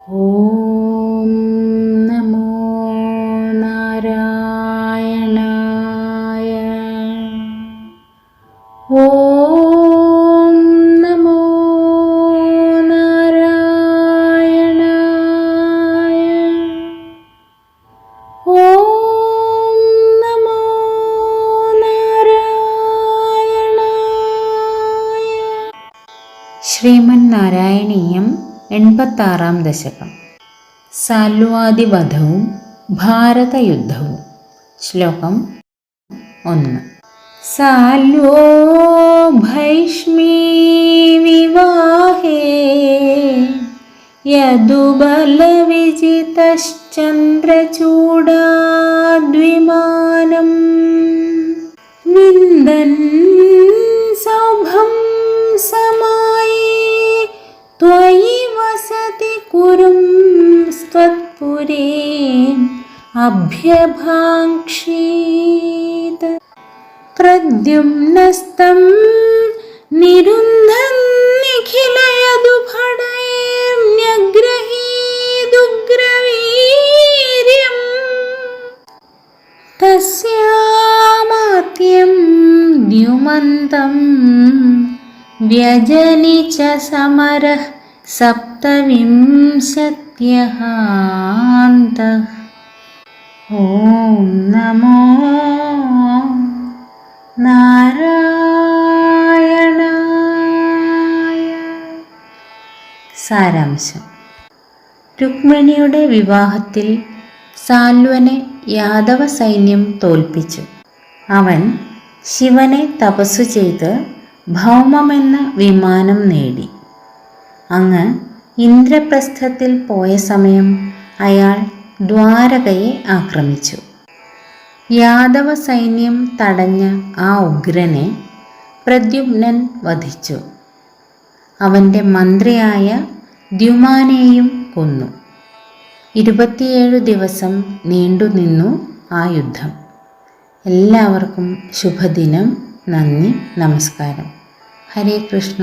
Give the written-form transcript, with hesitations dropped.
ഓം നമോ നാരായണായ. ഓം നമോ നാരായണായ. ഓം നമോ നാരായണായ. ശ്രീമന്നാരായണീയം 86-ാം ദശകം. സാല്വാദിവധവും ഭാരതയുദ്ധവും. ശ്ലോകം 1. സാല്വോ ഭൈഷ്മീ വിവാഹേ യദുബലവിജിതശ്ചന്ദ്രചൂഡാദ്വിമാനം വിന്ദൻ സൗഭം സമായേ ത്വയി വസതി കുരും സ്വത്പുരീം അഭ്യഭാക്ഷീത്. പ്രദ്യുമ്നസ്തം നിരുന്ധൻ നിഖിലയദുഭടൈർന്യഗ്രഹീദുഗ്രവീര്യം തസ്യാമാത്യം ദ്യുമന്തം വ്യജനി ച സമരഃ സപ്തവിംശത്യഹാന്തഃ. ഓം നമോ നാരായണായ. സാരാംശം. രുക്മിണിയുടെ വിവാഹത്തിൽ സാല്വനെ യാദവ സൈന്യം തോൽപ്പിച്ചു. അവൻ ശിവനെ തപസ്സു ചെയ്ത് ഭൗമമെന്ന വിമാനം നേടി. അങ്ങ് ഇന്ദ്രപ്രസ്ഥത്തിൽ പോയ സമയം അയാൾ ദ്വാരകയെ ആക്രമിച്ചു. യാദവ സൈന്യം തടഞ്ഞ ആ ഉഗ്രനെ പ്രദ്യുമ്നൻ വധിച്ചു. അവൻ്റെ മന്ത്രിയായ ദ്യുമാനെയും കൊന്നു. 27 ദിവസം നീണ്ടുനിന്നു ആ യുദ്ധം. എല്ലാവർക്കും ശുഭദിനം. നന്ദി, നമസ്കാരം. ഹരേ കൃഷ്ണ.